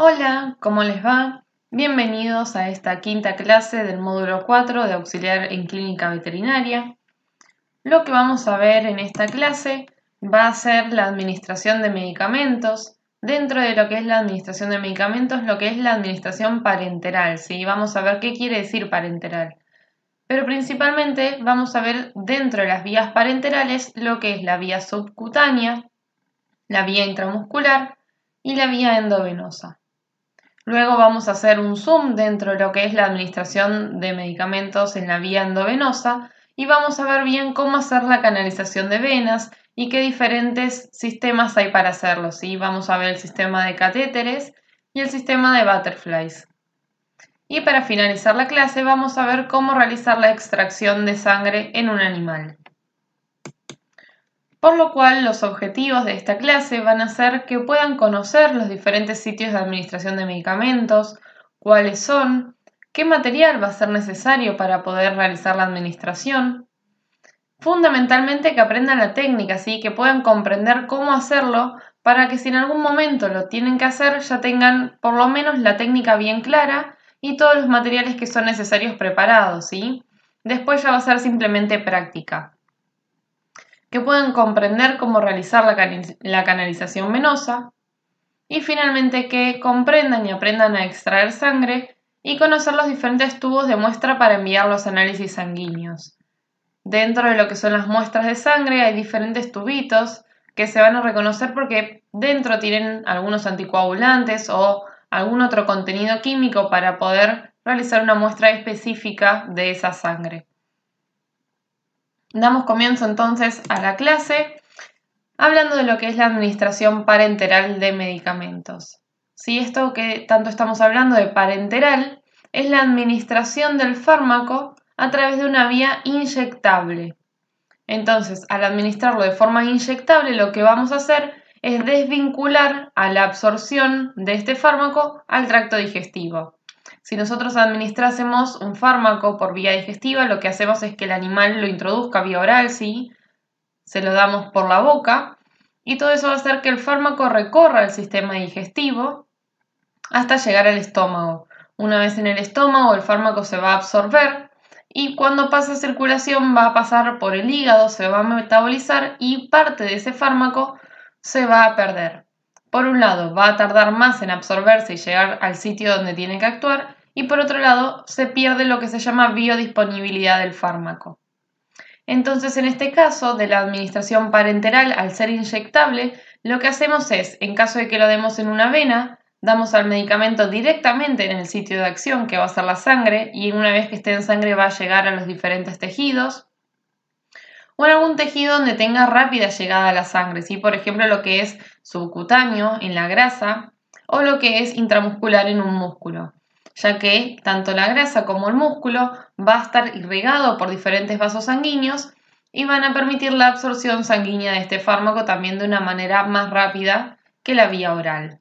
Hola, ¿cómo les va? Bienvenidos a esta quinta clase del módulo 4 de auxiliar en clínica veterinaria. Lo que vamos a ver en esta clase va a ser la administración de medicamentos. Dentro de lo que es la administración de medicamentos, lo que es la administración parenteral, ¿sí? Vamos a ver qué quiere decir parenteral. Pero principalmente vamos a ver dentro de las vías parenterales lo que es la vía subcutánea, la vía intramuscular y la vía endovenosa. Luego vamos a hacer un zoom dentro de lo que es la administración de medicamentos en la vía endovenosa y vamos a ver bien cómo hacer la canalización de venas y qué diferentes sistemas hay para hacerlo, ¿sí? Vamos a ver el sistema de catéteres y el sistema de butterflies. Y para finalizar la clase vamos a ver cómo realizar la extracción de sangre en un animal. Por lo cual los objetivos de esta clase van a ser que puedan conocer los diferentes sitios de administración de medicamentos, cuáles son, qué material va a ser necesario para poder realizar la administración. Fundamentalmente que aprendan la técnica, ¿sí? Que puedan comprender cómo hacerlo para que si en algún momento lo tienen que hacer ya tengan por lo menos la técnica bien clara y todos los materiales que son necesarios preparados, ¿sí? Después ya va a ser simplemente práctica. Que puedan comprender cómo realizar la canalización venosa y finalmente que comprendan y aprendan a extraer sangre y conocer los diferentes tubos de muestra para enviar los análisis sanguíneos. Dentro de lo que son las muestras de sangre hay diferentes tubitos que se van a reconocer porque dentro tienen algunos anticoagulantes o algún otro contenido químico para poder realizar una muestra específica de esa sangre. Damos comienzo entonces a la clase hablando de lo que es la administración parenteral de medicamentos. Si esto que tanto estamos hablando de parenteral es la administración del fármaco a través de una vía inyectable. Entonces, al administrarlo de forma inyectable, lo que vamos a hacer es desvincular a la absorción de este fármaco al tracto digestivo. Si nosotros administrásemos un fármaco por vía digestiva, lo que hacemos es que el animal lo introduzca vía oral, ¿sí? Se lo damos por la boca y todo eso va a hacer que el fármaco recorra el sistema digestivo hasta llegar al estómago. Una vez en el estómago, el fármaco se va a absorber y cuando pasa a circulación va a pasar por el hígado, se va a metabolizar y parte de ese fármaco se va a perder. Por un lado, va a tardar más en absorberse y llegar al sitio donde tiene que actuar y por otro lado, se pierde lo que se llama biodisponibilidad del fármaco. Entonces, en este caso de la administración parenteral, al ser inyectable, lo que hacemos es, en caso de que lo demos en una vena, damos al medicamento directamente en el sitio de acción, que va a ser la sangre, y una vez que esté en sangre va a llegar a los diferentes tejidos, o en algún tejido donde tenga rápida llegada a la sangre, ¿sí? Por ejemplo, lo que es subcutáneo en la grasa, o lo que es intramuscular en un músculo, ya que tanto la grasa como el músculo va a estar irrigado por diferentes vasos sanguíneos y van a permitir la absorción sanguínea de este fármaco también de una manera más rápida que la vía oral.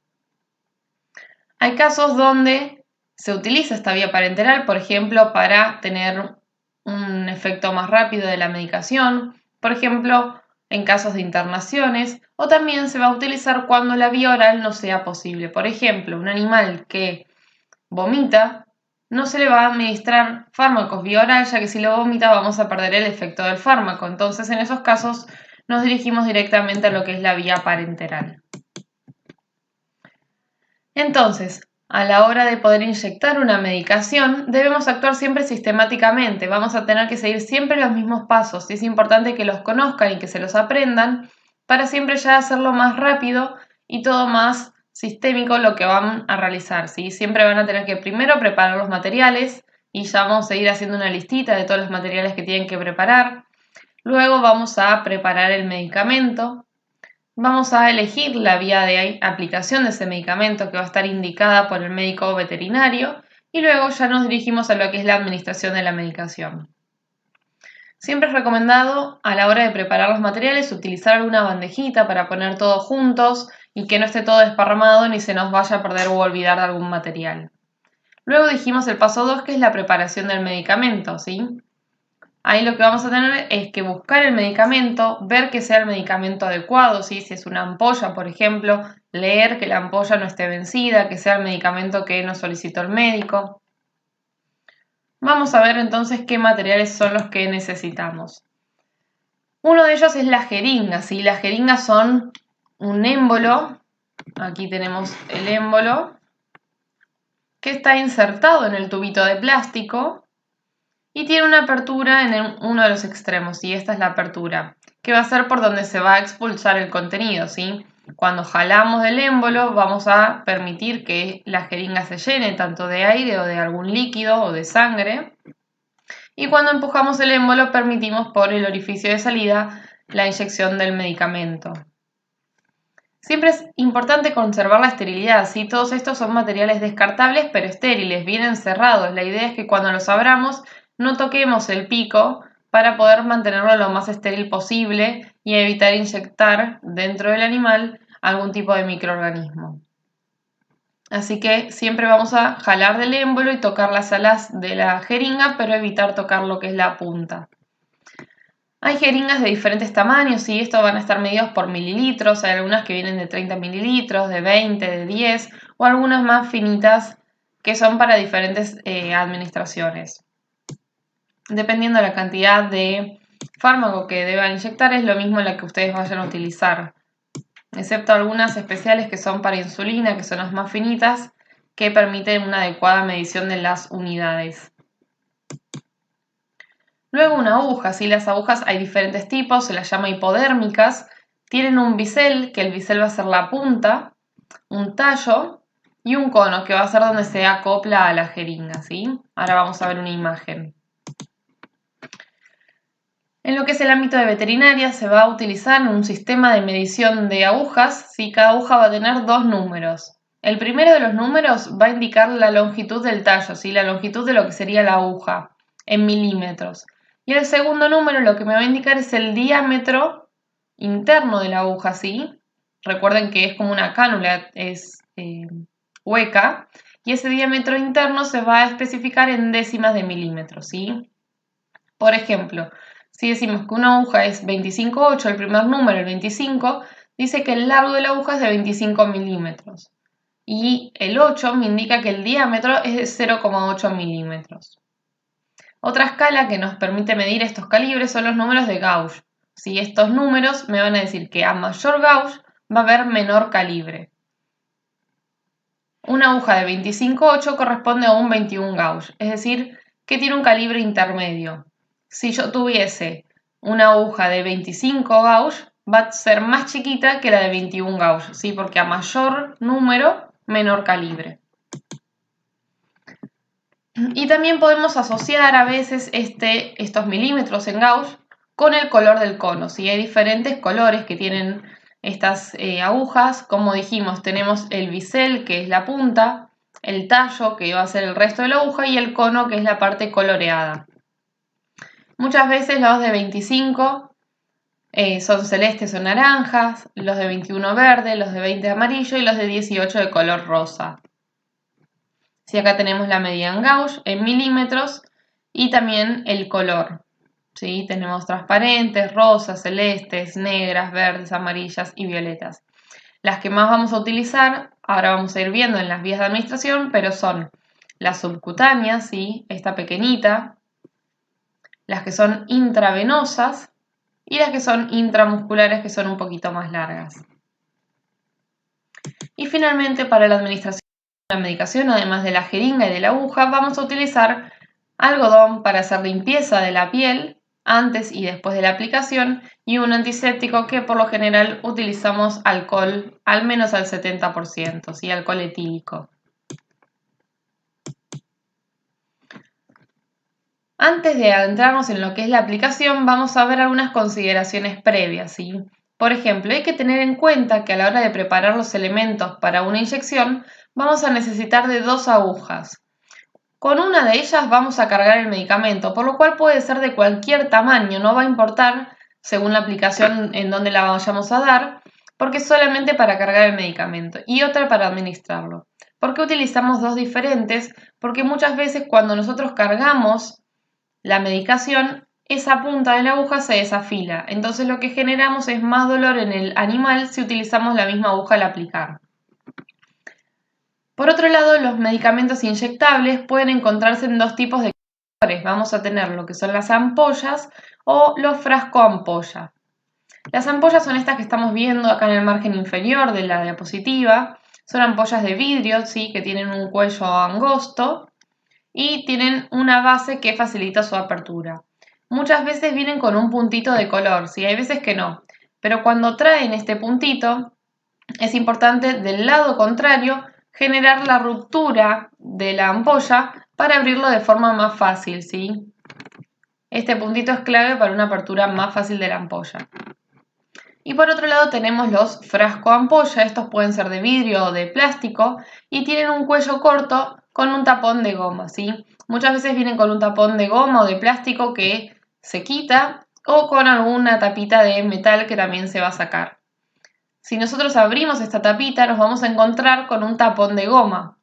Hay casos donde se utiliza esta vía parenteral, por ejemplo, para tener un efecto más rápido de la medicación, por ejemplo, en casos de internaciones, o también se va a utilizar cuando la vía oral no sea posible. Por ejemplo, un animal que vomita, no se le va a administrar fármacos vía oral, ya que si lo vomita vamos a perder el efecto del fármaco. Entonces, en esos casos nos dirigimos directamente a lo que es la vía parenteral. Entonces, a la hora de poder inyectar una medicación, debemos actuar siempre sistemáticamente. Vamos a tener que seguir siempre los mismos pasos y es importante que los conozcan y que se los aprendan para siempre ya hacerlo más rápido y todo más sistémico lo que van a realizar, ¿sí? Siempre van a tener que primero preparar los materiales y ya vamos a ir haciendo una listita de todos los materiales que tienen que preparar. Luego vamos a preparar el medicamento. Vamos a elegir la vía de aplicación de ese medicamento que va a estar indicada por el médico veterinario y luego ya nos dirigimos a lo que es la administración de la medicación. Siempre es recomendado a la hora de preparar los materiales utilizar alguna bandejita para poner todo juntos y que no esté todo desparramado ni se nos vaya a perder o olvidar de algún material. Luego dijimos el paso 2 que es la preparación del medicamento, ¿sí? Ahí lo que vamos a tener es que buscar el medicamento, ver que sea el medicamento adecuado, ¿sí? Si es una ampolla, por ejemplo, leer que la ampolla no esté vencida, que sea el medicamento que nos solicitó el médico. Vamos a ver entonces qué materiales son los que necesitamos. Uno de ellos es la jeringa, ¿sí? Las jeringas son un émbolo, aquí tenemos el émbolo, que está insertado en el tubito de plástico y tiene una apertura en uno de los extremos, y esta es la apertura, que va a ser por donde se va a expulsar el contenido, ¿sí? Cuando jalamos del émbolo vamos a permitir que la jeringa se llene tanto de aire o de algún líquido o de sangre, y cuando empujamos el émbolo permitimos por el orificio de salida la inyección del medicamento. Siempre es importante conservar la esterilidad, ¿sí? Todos estos son materiales descartables pero estériles, vienen cerrados. La idea es que cuando los abramos no toquemos el pico para poder mantenerlo lo más estéril posible y evitar inyectar dentro del animal algún tipo de microorganismo. Así que siempre vamos a jalar del émbolo y tocar las alas de la jeringa, pero evitar tocar lo que es la punta. Hay jeringas de diferentes tamaños y estos van a estar medidos por mililitros. Hay algunas que vienen de 30 mililitros, de 20, de 10 o algunas más finitas que son para diferentes administraciones. Dependiendo de la cantidad de fármaco que deban inyectar, es lo mismo la que ustedes vayan a utilizar, excepto algunas especiales que son para insulina, que son las más finitas, que permiten una adecuada medición de las unidades. Luego una aguja, ¿sí? Las agujas hay diferentes tipos, se las llama hipodérmicas, tienen un bisel, que el bisel va a ser la punta, un tallo y un cono, que va a ser donde se acopla a la jeringa, ¿sí? Ahora vamos a ver una imagen. En lo que es el ámbito de veterinaria se va a utilizar un sistema de medición de agujas, ¿sí? Cada aguja va a tener dos números. El primero de los números va a indicar la longitud del tallo, ¿sí? La longitud de lo que sería la aguja, en milímetros. Y el segundo número lo que me va a indicar es el diámetro interno de la aguja, ¿sí? Recuerden que es como una cánula, es hueca, y ese diámetro interno se va a especificar en décimas de milímetros, ¿sí? Por ejemplo, si decimos que una aguja es 25,8, el primer número, el 25, dice que el largo de la aguja es de 25 milímetros. Y el 8 me indica que el diámetro es de 0,8 milímetros. Otra escala que nos permite medir estos calibres son los números de Gauss. Si estos números me van a decir que a mayor Gauss va a haber menor calibre. Una aguja de 25,8 corresponde a un 21 Gauss, es decir, que tiene un calibre intermedio. Si yo tuviese una aguja de 25 Gauss, va a ser más chiquita que la de 21 Gauss, ¿sí? Porque a mayor número, menor calibre. Y también podemos asociar a veces estos milímetros en Gauss con el color del cono, ¿sí? Hay diferentes colores que tienen estas agujas. Como dijimos, tenemos el bisel, que es la punta, el tallo, que va a ser el resto de la aguja, y el cono, que es la parte coloreada. Muchas veces los de 25 son celestes o naranjas, los de 21 verde, los de 20 amarillo y los de 18 de color rosa. Si acá tenemos la medida en Gauss, en milímetros, y también el color. ¿Sí? Tenemos transparentes, rosas, celestes, negras, verdes, amarillas y violetas. Las que más vamos a utilizar, ahora vamos a ir viendo en las vías de administración, pero son las subcutáneas, ¿sí? Esta pequeñita, las que son intravenosas y las que son intramusculares, que son un poquito más largas. Y finalmente, para la administración de la medicación, además de la jeringa y de la aguja, vamos a utilizar algodón para hacer limpieza de la piel antes y después de la aplicación y un antiséptico que por lo general utilizamos alcohol al menos al 70%, ¿sí? Alcohol etílico. Antes de adentrarnos en lo que es la aplicación, vamos a ver algunas consideraciones previas, ¿sí? Por ejemplo, hay que tener en cuenta que a la hora de preparar los elementos para una inyección, vamos a necesitar de dos agujas. Con una de ellas vamos a cargar el medicamento, por lo cual puede ser de cualquier tamaño, no va a importar según la aplicación en donde la vayamos a dar, porque es solamente para cargar el medicamento, y otra para administrarlo. ¿Por qué utilizamos dos diferentes? Porque muchas veces cuando nosotros cargamos la medicación, esa punta de la aguja se desafila. Entonces lo que generamos es más dolor en el animal si utilizamos la misma aguja al aplicar. Por otro lado, los medicamentos inyectables pueden encontrarse en dos tipos de colores. Vamos a tener lo que son las ampollas o los frasco-ampolla. Las ampollas son estas que estamos viendo acá en el margen inferior de la diapositiva. Son ampollas de vidrio, ¿sí? Que tienen un cuello angosto y tienen una base que facilita su apertura. Muchas veces vienen con un puntito de color, ¿sí? Hay veces que no. Pero cuando traen este puntito, es importante del lado contrario generar la ruptura de la ampolla para abrirlo de forma más fácil, ¿sí? Este puntito es clave para una apertura más fácil de la ampolla. Y por otro lado tenemos los frasco ampolla. Estos pueden ser de vidrio o de plástico y tienen un cuello corto con un tapón de goma, ¿sí? Muchas veces vienen con un tapón de goma o de plástico que se quita o con alguna tapita de metal que también se va a sacar. Si nosotros abrimos esta tapita nos vamos a encontrar con un tapón de goma.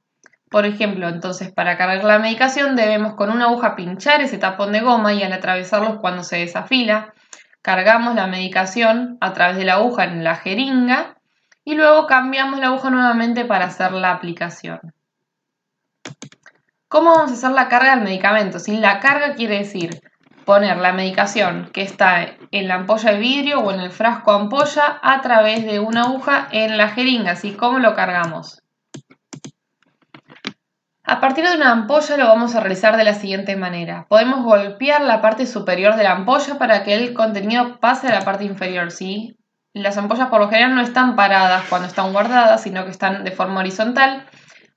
Por ejemplo, entonces para cargar la medicación debemos con una aguja pinchar ese tapón de goma y al atravesarlo cuando se desafila, cargamos la medicación a través de la aguja en la jeringa y luego cambiamos la aguja nuevamente para hacer la aplicación. ¿Cómo vamos a hacer la carga del medicamento? Si la carga quiere decir poner la medicación que está en la ampolla de vidrio o en el frasco ampolla a través de una aguja en la jeringa. ¿Sí? ¿Cómo lo cargamos? A partir de una ampolla lo vamos a realizar de la siguiente manera. Podemos golpear la parte superior de la ampolla para que el contenido pase a la parte inferior, ¿sí? Las ampollas por lo general no están paradas cuando están guardadas, sino que están de forma horizontal.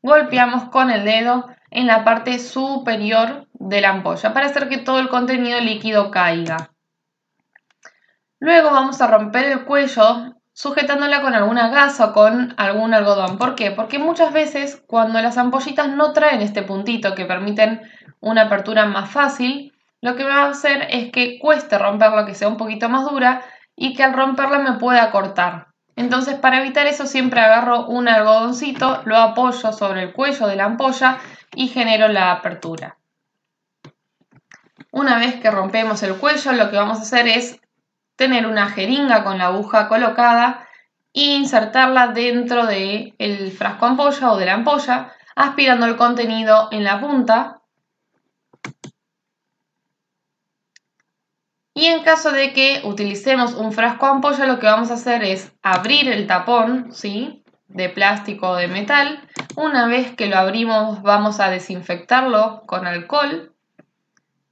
Golpeamos con el dedo en la parte superior de la ampolla para hacer que todo el contenido líquido caiga. Luego vamos a romper el cuello sujetándola con alguna gasa o con algún algodón. ¿Por qué? Porque muchas veces cuando las ampollitas no traen este puntito que permiten una apertura más fácil, lo que va a hacer es que cueste romperla, que sea un poquito más dura y que al romperla me pueda cortar. Entonces, para evitar eso siempre agarro un algodoncito, lo apoyo sobre el cuello de la ampolla y genero la apertura. Una vez que rompemos el cuello, lo que vamos a hacer es tener una jeringa con la aguja colocada e insertarla dentro del frasco ampolla o de la ampolla, aspirando el contenido en la punta. Y en caso de que utilicemos un frasco ampolla, lo que vamos a hacer es abrir el tapón, ¿sí?, de plástico o de metal. Una vez que lo abrimos, vamos a desinfectarlo con alcohol.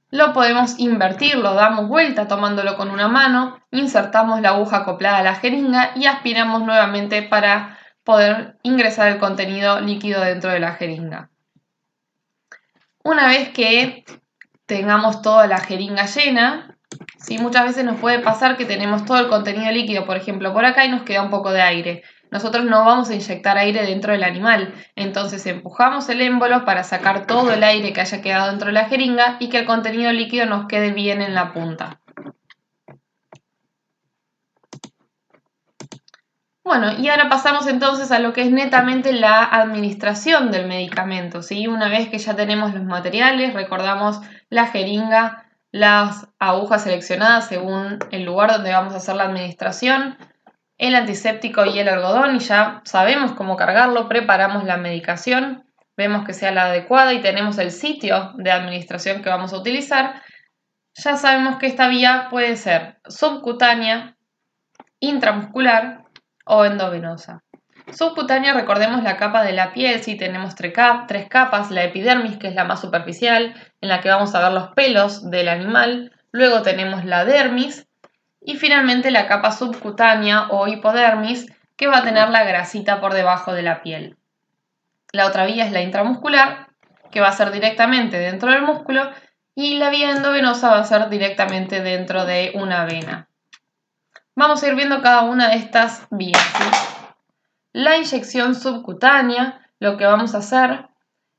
Lo podemos invertir, lo damos vuelta tomándolo con una mano, insertamos la aguja acoplada a la jeringa y aspiramos nuevamente para poder ingresar el contenido líquido dentro de la jeringa. Una vez que tengamos toda la jeringa llena, ¿sí? Muchas veces nos puede pasar que tenemos todo el contenido líquido, por ejemplo, por acá y nos queda un poco de aire. Nosotros no vamos a inyectar aire dentro del animal, entonces empujamos el émbolo para sacar todo el aire que haya quedado dentro de la jeringa y que el contenido líquido nos quede bien en la punta. Bueno, y ahora pasamos entonces a lo que es netamente la administración del medicamento, ¿sí? Una vez que ya tenemos los materiales, recordamos la jeringa, las agujas seleccionadas según el lugar donde vamos a hacer la administración, el antiséptico y el algodón, y ya sabemos cómo cargarlo, preparamos la medicación, vemos que sea la adecuada y tenemos el sitio de administración que vamos a utilizar. Ya sabemos que esta vía puede ser subcutánea, intramuscular o endovenosa. Subcutánea, recordemos la capa de la piel, sí, tenemos tres capas, la epidermis, que es la más superficial, en la que vamos a ver los pelos del animal, luego tenemos la dermis, y finalmente la capa subcutánea o hipodermis, que va a tener la grasita por debajo de la piel. La otra vía es la intramuscular, que va a ser directamente dentro del músculo, y la vía endovenosa va a ser directamente dentro de una vena. Vamos a ir viendo cada una de estas vías, ¿sí? La inyección subcutánea, lo que vamos a hacer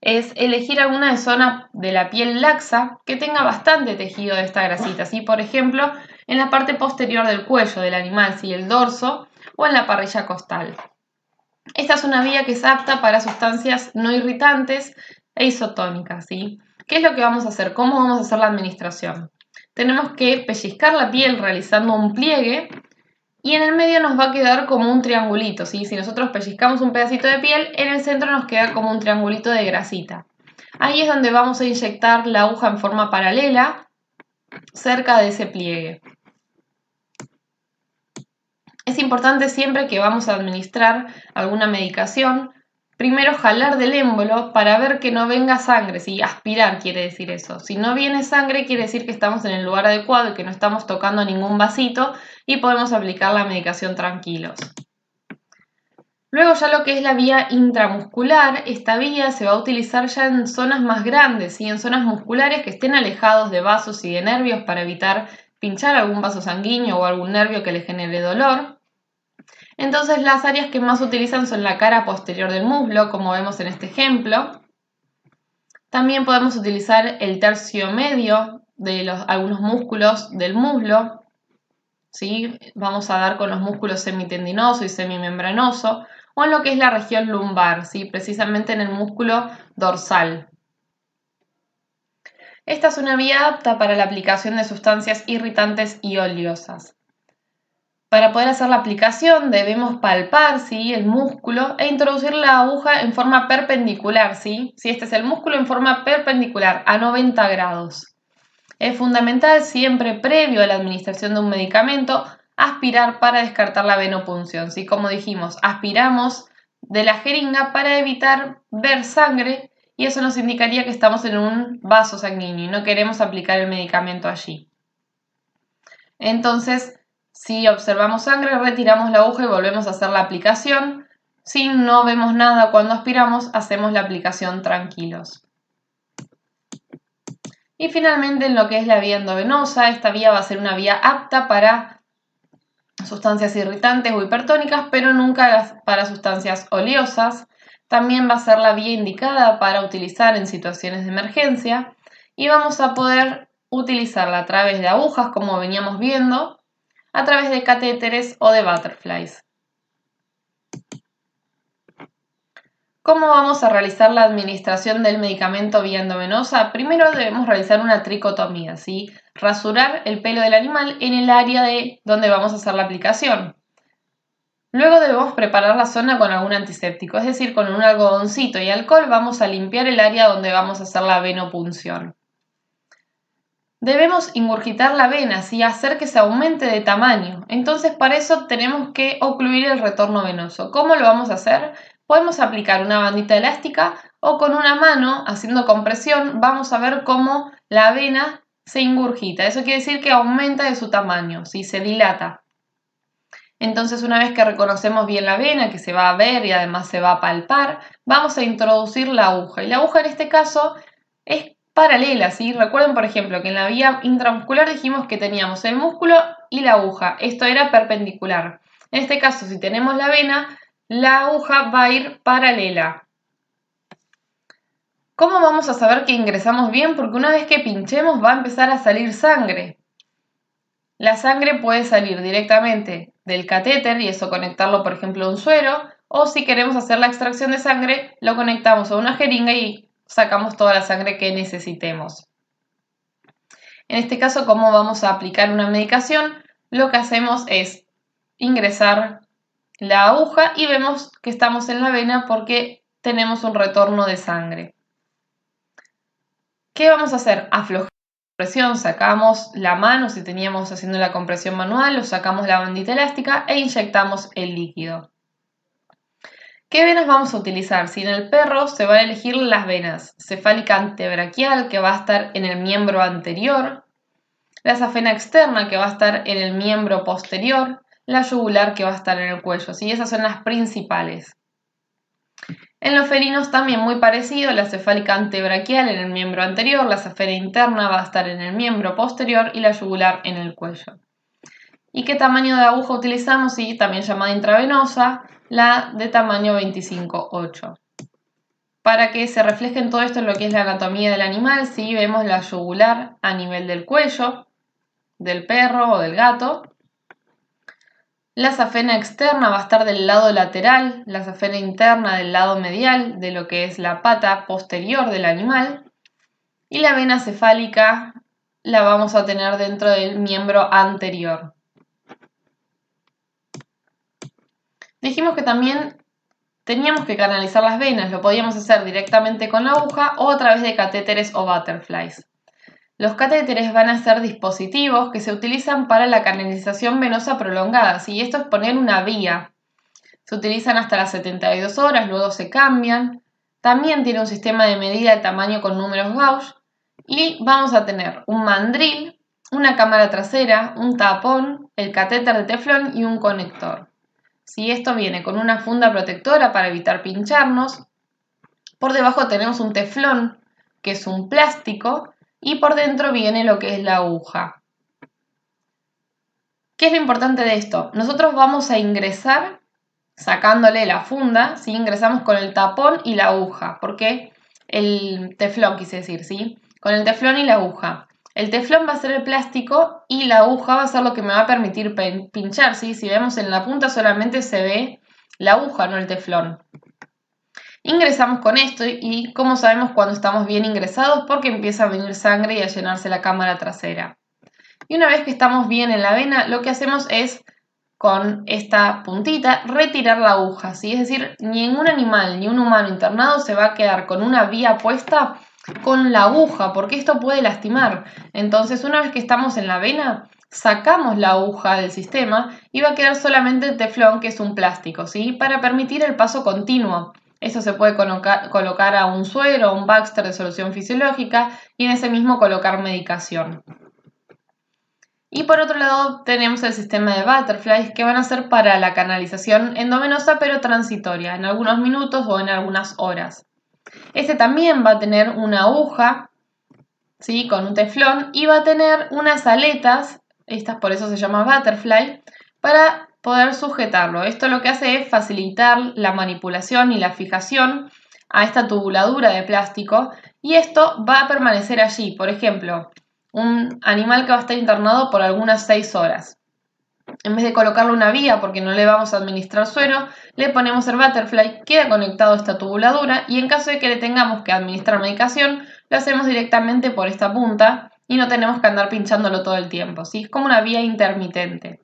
es elegir alguna zona de la piel laxa que tenga bastante tejido de esta grasita, ¿sí? Por ejemplo, en la parte posterior del cuello del animal, ¿sí?, el dorso, o en la parrilla costal. Esta es una vía que es apta para sustancias no irritantes e isotónicas, ¿sí? ¿Qué es lo que vamos a hacer? ¿Cómo vamos a hacer la administración? tenemos que pellizcar la piel realizando un pliegue y en el medio nos va a quedar como un triangulito, ¿sí? Si nosotros pellizcamos un pedacito de piel, en el centro nos queda como un triangulito de grasita. Ahí es donde vamos a inyectar la aguja en forma paralela, cerca de ese pliegue. Es importante siempre que vamos a administrar alguna medicación, primero jalar del émbolo para ver que no venga sangre, ¿sí? Aspirar quiere decir eso. Si no viene sangre quiere decir que estamos en el lugar adecuado y que no estamos tocando ningún vasito y podemos aplicar la medicación tranquilos. Luego ya lo que es la vía intramuscular, esta vía se va a utilizar ya en zonas más grandes, ¿sí? En zonas musculares que estén alejados de vasos y de nervios para evitar pinchar algún vaso sanguíneo o algún nervio que le genere dolor. Entonces las áreas que más utilizan son la cara posterior del muslo, como vemos en este ejemplo. También podemos utilizar el tercio medio de algunos músculos del muslo, ¿sí? Vamos a dar con los músculos semitendinoso y semimembranoso, o en lo que es la región lumbar, ¿sí? Precisamente en el músculo dorsal. Esta es una vía apta para la aplicación de sustancias irritantes y oleosas. Para poder hacer la aplicación debemos palpar, ¿sí? El músculo e introducir la aguja en forma perpendicular, ¿sí? Si este es el músculo, en forma perpendicular a 90 grados. Es fundamental siempre previo a la administración de un medicamento aspirar para descartar la venopunción, ¿sí? Como dijimos, aspiramos de la jeringa para evitar ver sangre y eso nos indicaría que estamos en un vaso sanguíneo y no queremos aplicar el medicamento allí. Entonces, si observamos sangre, retiramos la aguja y volvemos a hacer la aplicación. Si no vemos nada cuando aspiramos, hacemos la aplicación tranquilos. Y finalmente, en lo que es la vía endovenosa, esta vía va a ser una vía apta para sustancias irritantes o hipertónicas, pero nunca para sustancias oleosas. También va a ser la vía indicada para utilizar en situaciones de emergencia y vamos a poder utilizarla a través de agujas, como veníamos viendo, a través de catéteres o de butterflies. ¿Cómo vamos a realizar la administración del medicamento vía endovenosa? Primero debemos realizar una tricotomía, ¿sí? Rasurar el pelo del animal en el área de donde vamos a hacer la aplicación. Luego debemos preparar la zona con algún antiséptico, es decir, con un algodoncito y alcohol vamos a limpiar el área donde vamos a hacer la venopunción. Debemos ingurgitar la vena, ¿sí? Hacer que se aumente de tamaño. Entonces para eso tenemos que ocluir el retorno venoso. ¿Cómo lo vamos a hacer? Podemos aplicar una bandita elástica o con una mano, haciendo compresión, vamos a ver cómo la vena se ingurgita. Eso quiere decir que aumenta de su tamaño, ¿sí? Se dilata. Entonces una vez que reconocemos bien la vena, que se va a ver y además se va a palpar, vamos a introducir la aguja. Y la aguja en este caso es paralela, ¿sí? Recuerden, por ejemplo, que en la vía intramuscular dijimos que teníamos el músculo y la aguja. Esto era perpendicular. En este caso, si tenemos la vena, la aguja va a ir paralela. ¿Cómo vamos a saber que ingresamos bien? Porque una vez que pinchemos va a empezar a salir sangre. La sangre puede salir directamente del catéter y eso conectarlo, por ejemplo, a un suero, o si queremos hacer la extracción de sangre, lo conectamos a una jeringa y sacamos toda la sangre que necesitemos. En este caso, ¿cómo vamos a aplicar una medicación? Lo que hacemos es ingresar la aguja y vemos que estamos en la vena porque tenemos un retorno de sangre. ¿Qué vamos a hacer? Aflojar la presión, sacamos la mano si teníamos haciendo la compresión manual, o sacamos la bandita elástica e inyectamos el líquido. ¿Qué venas vamos a utilizar? Si en el perro se van a elegir las venas cefálica antebraquial, que va a estar en el miembro anterior, la safena externa, que va a estar en el miembro posterior, la yugular, que va a estar en el cuello, ¿sí? Esas son las principales. En los felinos también muy parecido, la cefálica antebraquial en el miembro anterior, la safena interna va a estar en el miembro posterior y la yugular en el cuello. ¿Y qué tamaño de aguja utilizamos? Sí, también llamada intravenosa, la de tamaño 25-8. Para que se refleje en todo esto en lo que es la anatomía del animal, sí, vemos la yugular a nivel del cuello del perro o del gato. La safena externa va a estar del lado lateral, la safena interna del lado medial de lo que es la pata posterior del animal y la vena cefálica la vamos a tener dentro del miembro anterior. Dijimos que también teníamos que canalizar las venas, lo podíamos hacer directamente con la aguja o a través de catéteres o butterflies. Los catéteres van a ser dispositivos que se utilizan para la canalización venosa prolongada, ¿sí? Esto es poner una vía. Se utilizan hasta las 72 horas, luego se cambian. También tiene un sistema de medida de tamaño con números Gauss. Y vamos a tener un mandril, una cámara trasera, un tapón, el catéter de teflón y un conector. ¿Sí? Esto viene con una funda protectora para evitar pincharnos. Por debajo tenemos un teflón, que es un plástico, y por dentro viene lo que es la aguja. ¿Qué es lo importante de esto? Nosotros vamos a ingresar sacándole la funda, ¿sí? Ingresamos con el tapón y la aguja, porque el teflón quise decir, ¿sí? Con el teflón y la aguja. El teflón va a ser el plástico y la aguja va a ser lo que me va a permitir pinchar, ¿sí? Si vemos en la punta solamente se ve la aguja, no el teflón. Ingresamos con esto y ¿cómo sabemos cuando estamos bien ingresados? Porque empieza a venir sangre y a llenarse la cámara trasera. Y una vez que estamos bien en la vena, lo que hacemos es, con esta puntita, retirar la aguja, ¿sí? Es decir, ningún animal ni un humano internado se va a quedar con una vía puesta con la aguja, porque esto puede lastimar. Entonces, una vez que estamos en la vena, sacamos la aguja del sistema y va a quedar solamente el teflón, que es un plástico, ¿sí? Para permitir el paso continuo. Eso se puede colocar a un suero, a un Baxter de solución fisiológica y en ese mismo colocar medicación. Y por otro lado tenemos el sistema de butterflies que van a ser para la canalización endovenosa pero transitoria, en algunos minutos o en algunas horas. Este también va a tener una aguja, ¿sí? Con un teflón y va a tener unas aletas, estas por eso se llama butterfly, para poder sujetarlo. Esto lo que hace es facilitar la manipulación y la fijación a esta tubuladura de plástico y esto va a permanecer allí. Por ejemplo, un animal que va a estar internado por algunas 6 horas. En vez de colocarle una vía porque no le vamos a administrar suero, le ponemos el butterfly, queda conectado a esta tubuladura y en caso de que le tengamos que administrar medicación, lo hacemos directamente por esta punta y no tenemos que andar pinchándolo todo el tiempo, ¿sí? Es como una vía intermitente.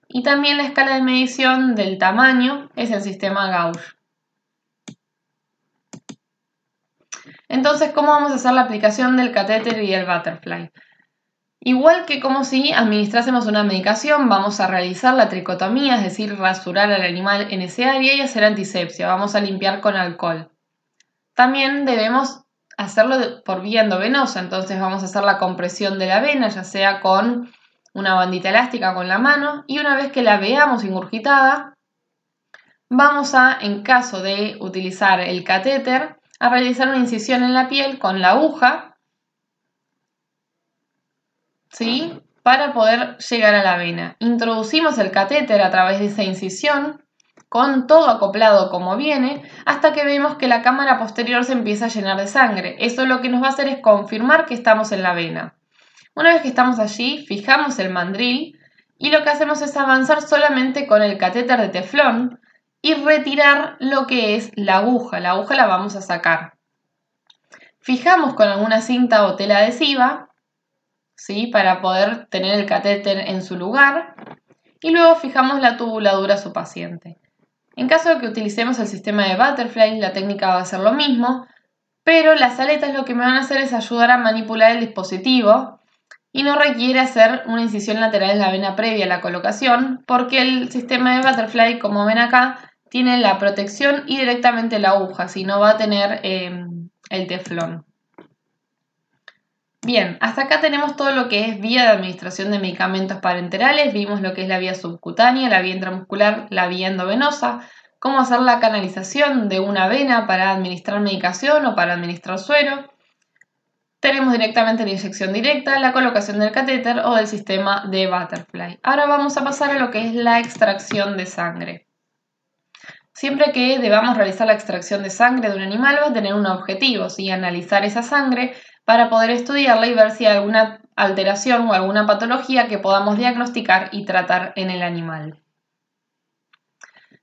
Y también la escala de medición del tamaño es el sistema Gauss. Entonces, ¿cómo vamos a hacer la aplicación del catéter y el butterfly? Igual que como si administrásemos una medicación, vamos a realizar la tricotomía, es decir, rasurar al animal en ese área y hacer antisepsia, vamos a limpiar con alcohol. También debemos hacerlo por vía endovenosa, entonces vamos a hacer la compresión de la vena, ya sea con una bandita elástica con la mano, y una vez que la veamos ingurgitada, vamos a, en caso de utilizar el catéter, a realizar una incisión en la piel con la aguja, ¿sí? Para poder llegar a la vena. Introducimos el catéter a través de esa incisión, con todo acoplado como viene, hasta que vemos que la cámara posterior se empieza a llenar de sangre. Eso lo que nos va a hacer es confirmar que estamos en la vena. Una vez que estamos allí, fijamos el mandril y lo que hacemos es avanzar solamente con el catéter de teflón y retirar lo que es la aguja. La aguja la vamos a sacar. Fijamos con alguna cinta o tela adhesiva, ¿sí? Para poder tener el catéter en su lugar y luego fijamos la tubuladura a su paciente. En caso de que utilicemos el sistema de butterfly, la técnica va a ser lo mismo, pero las aletas lo que me van a hacer es ayudar a manipular el dispositivo y no requiere hacer una incisión lateral en la vena previa a la colocación, porque el sistema de butterfly, como ven acá, tiene la protección y directamente la aguja, si no va a tener el teflón. Bien, hasta acá tenemos todo lo que es vía de administración de medicamentos parenterales, vimos lo que es la vía subcutánea, la vía intramuscular, la vía endovenosa, cómo hacer la canalización de una vena para administrar medicación o para administrar suero. Tenemos directamente la inyección directa, la colocación del catéter o del sistema de butterfly. Ahora vamos a pasar a lo que es la extracción de sangre. Siempre que debamos realizar la extracción de sangre de un animal va a tener un objetivo, ¿sí? Analizar esa sangre para poder estudiarla y ver si hay alguna alteración o alguna patología que podamos diagnosticar y tratar en el animal.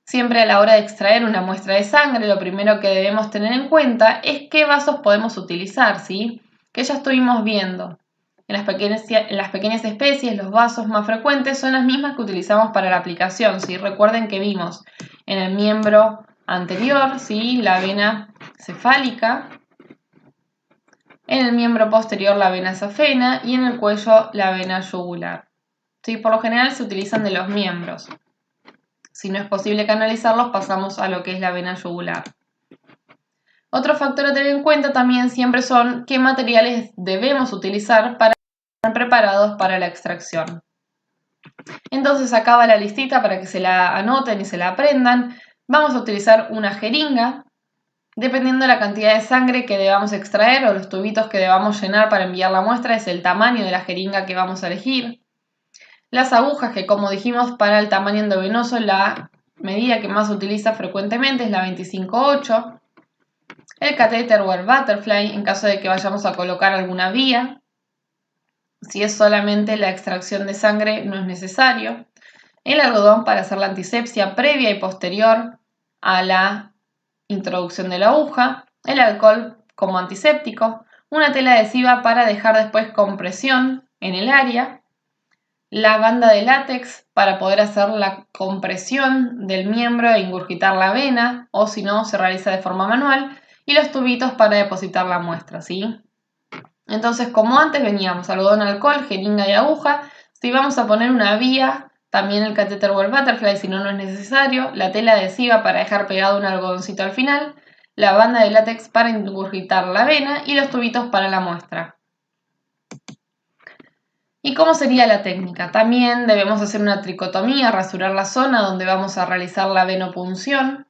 Siempre a la hora de extraer una muestra de sangre, lo primero que debemos tener en cuenta es qué vasos podemos utilizar, ¿sí? Que ya estuvimos viendo. En las pequeñas especies, los vasos más frecuentes son las mismas que utilizamos para la aplicación. ¿Sí? Recuerden que vimos en el miembro anterior, ¿sí?, la vena cefálica, en el miembro posterior la vena safena y en el cuello la vena yugular. ¿Sí? Por lo general se utilizan de los miembros. Si no es posible canalizarlos, pasamos a lo que es la vena yugular. Otro factor a tener en cuenta también siempre son qué materiales debemos utilizar para estar preparados para la extracción. Entonces acá va la listita para que se la anoten y se la aprendan. Vamos a utilizar una jeringa, dependiendo de la cantidad de sangre que debamos extraer o los tubitos que debamos llenar para enviar la muestra, es el tamaño de la jeringa que vamos a elegir. Las agujas, que como dijimos, para el tamaño endovenoso la medida que más se utiliza frecuentemente es la 25-8. El catéter o el butterfly en caso de que vayamos a colocar alguna vía. Si es solamente la extracción de sangre no es necesario. El algodón para hacer la antisepsia previa y posterior a la introducción de la aguja. El alcohol como antiséptico. Una tela adhesiva para dejar después compresión en el área. La banda de látex para poder hacer la compresión del miembro e ingurgitar la vena, o si no, se realiza de forma manual. Y los tubitos para depositar la muestra, ¿sí? Entonces, como antes veníamos, algodón, alcohol, jeringa y aguja. Si vamos a poner una vía, también el catéter o el butterfly, si no, no es necesario. La tela adhesiva para dejar pegado un algodoncito al final. La banda de látex para ingurgitar la vena y los tubitos para la muestra. ¿Y cómo sería la técnica? También debemos hacer una tricotomía, rasurar la zona donde vamos a realizar la venopunción.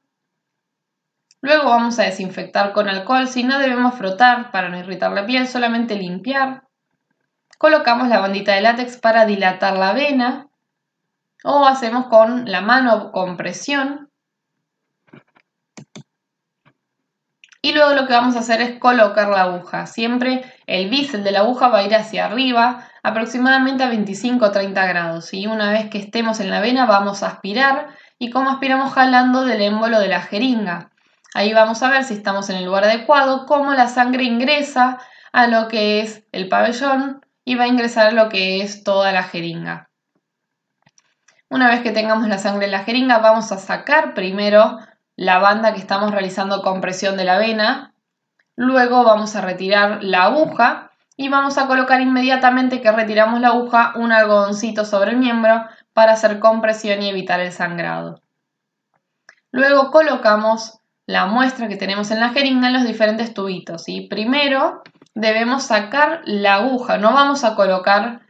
Luego vamos a desinfectar con alcohol, si no debemos frotar para no irritar la piel, solamente limpiar. Colocamos la bandita de látex para dilatar la vena o hacemos con la mano compresión. Y luego lo que vamos a hacer es colocar la aguja. Siempre el bisel de la aguja va a ir hacia arriba, aproximadamente a 25 o 30 grados. Y una vez que estemos en la vena vamos a aspirar y como aspiramos jalando del émbolo de la jeringa. Ahí vamos a ver si estamos en el lugar adecuado, cómo la sangre ingresa a lo que es el pabellón y va a ingresar a lo que es toda la jeringa. Una vez que tengamos la sangre en la jeringa, vamos a sacar primero la banda que estamos realizando compresión de la vena. Luego vamos a retirar la aguja y vamos a colocar inmediatamente que retiramos la aguja un algodoncito sobre el miembro para hacer compresión y evitar el sangrado. Luego colocamos la muestra que tenemos en la jeringa en los diferentes tubitos. Y primero debemos sacar la aguja, no vamos a colocar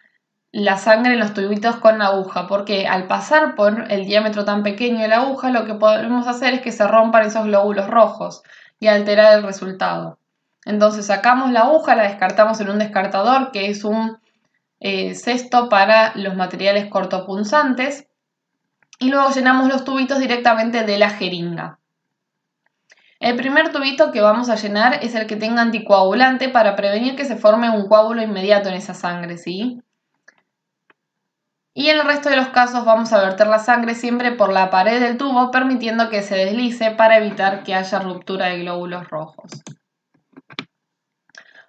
la sangre en los tubitos con la aguja, porque al pasar por el diámetro tan pequeño de la aguja, lo que podemos hacer es que se rompan esos glóbulos rojos y alterar el resultado. Entonces sacamos la aguja, la descartamos en un descartador, que es un cesto para los materiales cortopunzantes, y luego llenamos los tubitos directamente de la jeringa. El primer tubito que vamos a llenar es el que tenga anticoagulante para prevenir que se forme un coágulo inmediato en esa sangre, ¿sí? Y en el resto de los casos vamos a verter la sangre siempre por la pared del tubo, permitiendo que se deslice para evitar que haya ruptura de glóbulos rojos.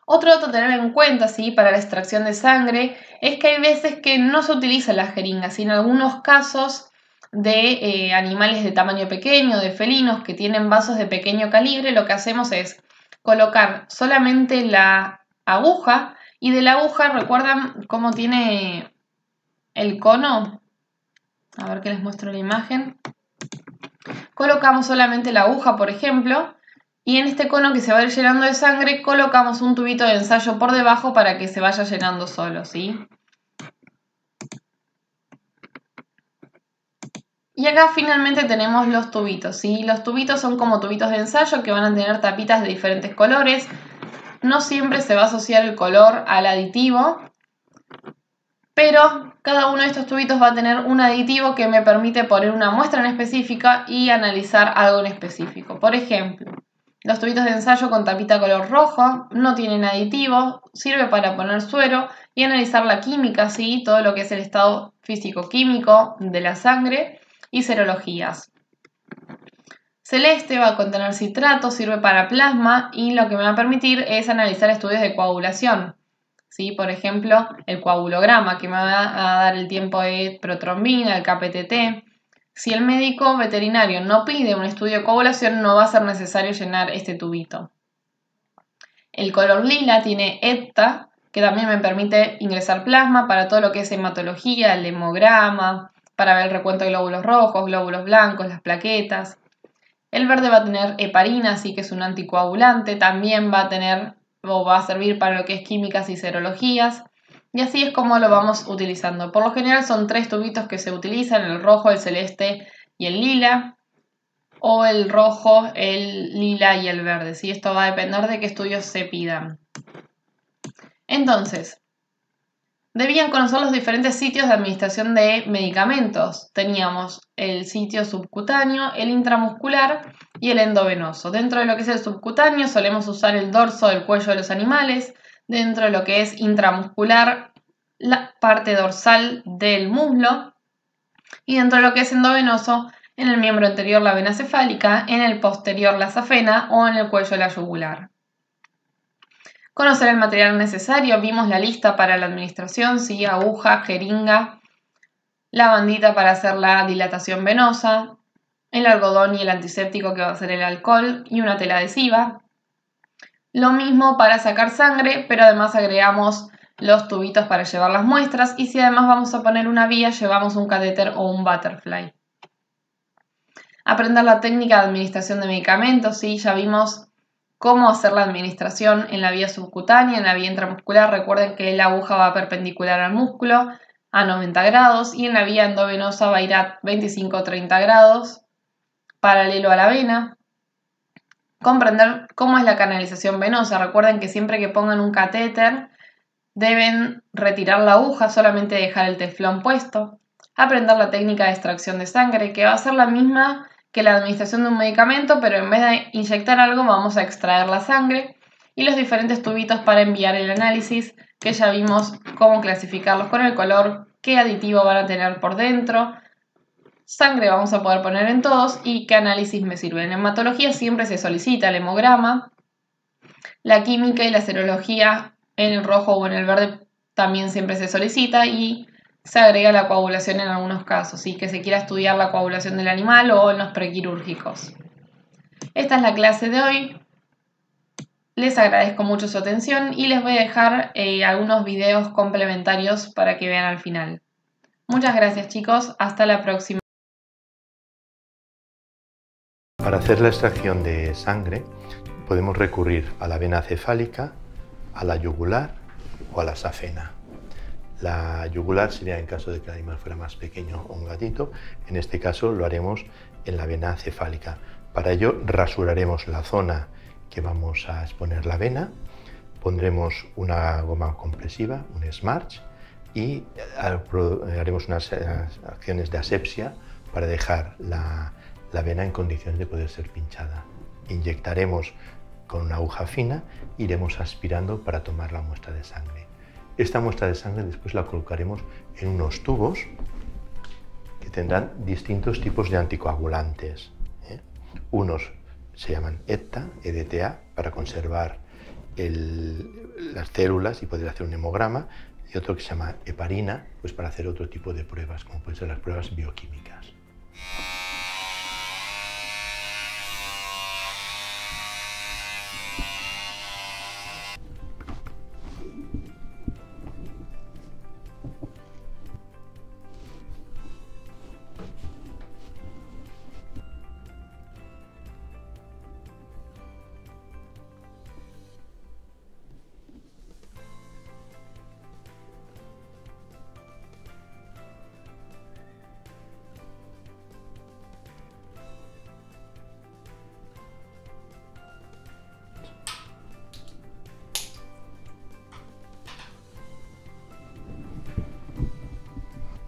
Otro dato a tener en cuenta, ¿sí?, para la extracción de sangre es que hay veces que no se utiliza la jeringa, sino en algunos casos de animales de tamaño pequeño, de felinos que tienen vasos de pequeño calibre, lo que hacemos es colocar solamente la aguja y de la aguja, ¿recuerdan cómo tiene el cono? A ver que les muestro la imagen. Colocamos solamente la aguja, por ejemplo, y en este cono que se va a ir llenando de sangre colocamos un tubito de ensayo por debajo para que se vaya llenando solo, ¿sí? Y acá finalmente tenemos los tubitos, ¿sí? Los tubitos son como tubitos de ensayo que van a tener tapitas de diferentes colores. No siempre se va a asociar el color al aditivo, pero cada uno de estos tubitos va a tener un aditivo que me permite poner una muestra en específica y analizar algo en específico. Por ejemplo, los tubitos de ensayo con tapita color rojo no tienen aditivo, sirve para poner suero y analizar la química, ¿sí?, todo lo que es el estado físico-químico de la sangre y serologías. Celeste va a contener citrato, sirve para plasma y lo que me va a permitir es analizar estudios de coagulación. ¿sí? Por ejemplo, el coagulograma, que me va a dar el tiempo de protrombina, el KPTT. Si el médico veterinario no pide un estudio de coagulación, no va a ser necesario llenar este tubito. El color lila tiene EPTA, que también me permite ingresar plasma para todo lo que es hematología, el hemograma, para ver el recuento de glóbulos rojos, glóbulos blancos, las plaquetas. El verde va a tener heparina, así que es un anticoagulante, también va a tener o va a servir para lo que es químicas y serologías. Y así es como lo vamos utilizando. Por lo general son 3 tubitos que se utilizan, el rojo, el celeste y el lila, o el rojo, el lila y el verde, ¿sí? Esto va a depender de qué estudios se pidan. Entonces, debían conocer los diferentes sitios de administración de medicamentos. Teníamos el sitio subcutáneo, el intramuscular y el endovenoso. Dentro de lo que es el subcutáneo solemos usar el dorso del cuello de los animales. Dentro de lo que es intramuscular, la parte dorsal del muslo. Y dentro de lo que es endovenoso, en el miembro anterior la vena cefálica, en el posterior la safena o en el cuello de la yugular. Conocer el material necesario, vimos la lista para la administración, ¿sí? Aguja, jeringa, la bandita para hacer la dilatación venosa, el algodón y el antiséptico que va a ser el alcohol y una tela adhesiva. Lo mismo para sacar sangre, pero además agregamos los tubitos para llevar las muestras y si además vamos a poner una vía, llevamos un catéter o un butterfly. Aprender la técnica de administración de medicamentos, ¿sí? Ya vimos cómo hacer la administración en la vía subcutánea, en la vía intramuscular. Recuerden que la aguja va perpendicular al músculo a 90 grados y en la vía endovenosa va a ir a 25-30 grados, paralelo a la vena. Comprender cómo es la canalización venosa. Recuerden que siempre que pongan un catéter deben retirar la aguja, solamente dejar el teflón puesto. Aprender la técnica de extracción de sangre, que va a ser la misma que la administración de un medicamento, pero en vez de inyectar algo vamos a extraer la sangre y los diferentes tubitos para enviar el análisis, que ya vimos cómo clasificarlos con el color, qué aditivo van a tener por dentro. Sangre vamos a poder poner en todos y qué análisis me sirve. En hematología siempre se solicita el hemograma, la química y la serología en el rojo o en el verde también siempre se solicita y se agrega la coagulación en algunos casos, ¿sí? Que se quiera estudiar la coagulación del animal o en los prequirúrgicos. Esta es la clase de hoy. Les agradezco mucho su atención y les voy a dejar algunos videos complementarios para que vean al final. Muchas gracias chicos, hasta la próxima. Para hacer la extracción de sangre podemos recurrir a la vena cefálica, a la yugular o a la safena. La yugular sería en caso de que el animal fuera más pequeño o un gatito. En este caso lo haremos en la vena cefálica. Para ello rasuraremos la zona que vamos a exponer la vena, pondremos una goma compresiva, un Smarch, y haremos unas acciones de asepsia para dejar la vena en condiciones de poder ser pinchada. Inyectaremos con una aguja fina, iremos aspirando para tomar la muestra de sangre. Esta muestra de sangre después la colocaremos en unos tubos que tendrán distintos tipos de anticoagulantes. Unos se llaman EDTA, para conservar las células y poder hacer un hemograma, y otro que se llama heparina, pues para hacer otro tipo de pruebas, como pueden ser las pruebas bioquímicas.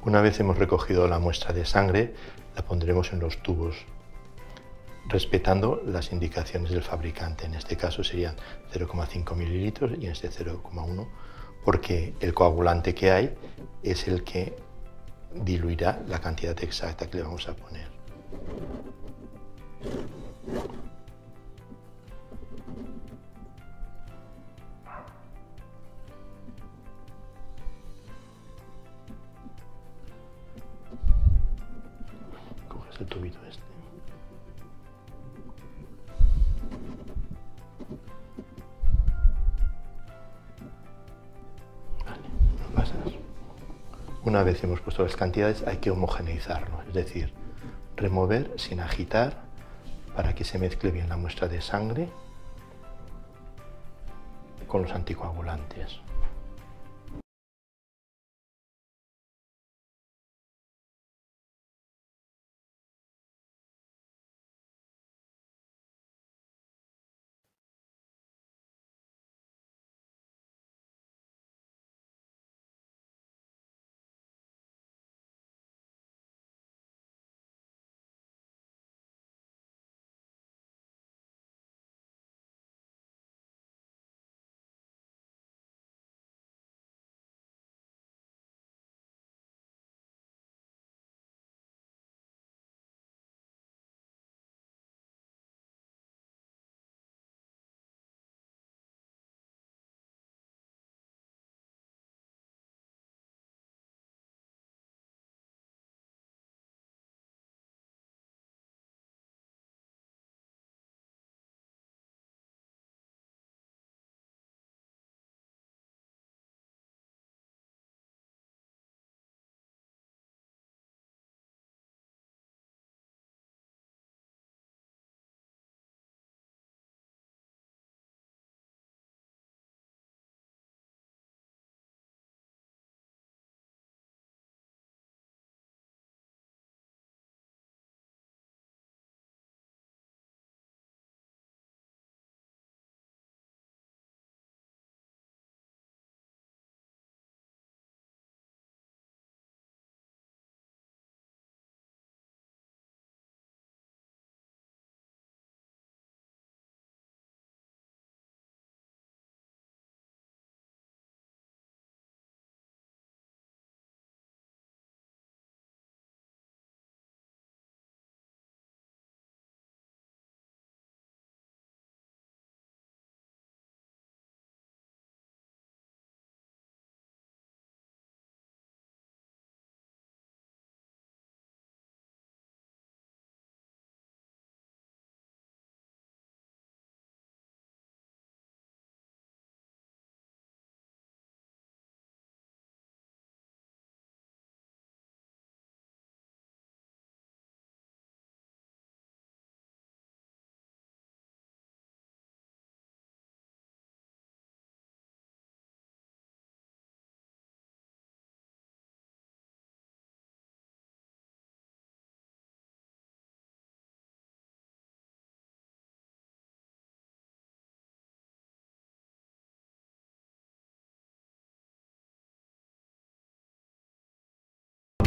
Una vez hemos recogido la muestra de sangre, la pondremos en los tubos, respetando las indicaciones del fabricante. En este caso serían 0,5 mililitros y en este 0,1, porque el coagulante que hay es el que diluirá la cantidad exacta que le vamos a poner. el tubito este. Vale, lo pasas. Una vez hemos puesto las cantidades hay que homogeneizarlo, es decir, remover sin agitar para que se mezcle bien la muestra de sangre con los anticoagulantes.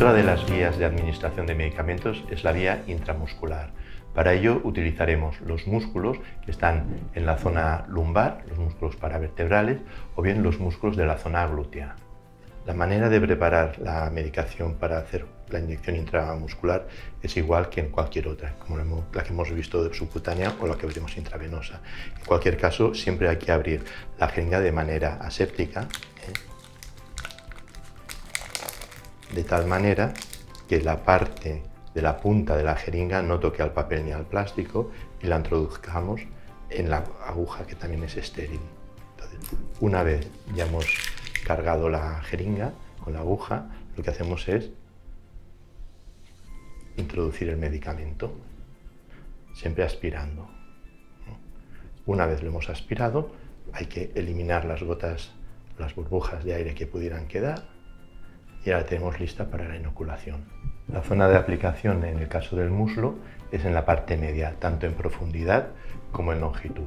Otra de las vías de administración de medicamentos es la vía intramuscular. Para ello utilizaremos los músculos que están en la zona lumbar, los músculos paravertebrales, o bien los músculos de la zona glútea. La manera de preparar la medicación para hacer la inyección intramuscular es igual que en cualquier otra, como la que hemos visto subcutánea o la que veremos intravenosa. En cualquier caso, siempre hay que abrir la jeringa de manera aséptica, de tal manera que la parte de la punta de la jeringa no toque al papel ni al plástico y la introduzcamos en la aguja, que también es estéril. Entonces, una vez ya hemos cargado la jeringa con la aguja, lo que hacemos es introducir el medicamento, siempre aspirando. Una vez lo hemos aspirado, hay que eliminar las gotas, las burbujas de aire que pudieran quedar, y ahora la tenemos lista para la inoculación. La zona de aplicación en el caso del muslo es en la parte media, tanto en profundidad como en longitud.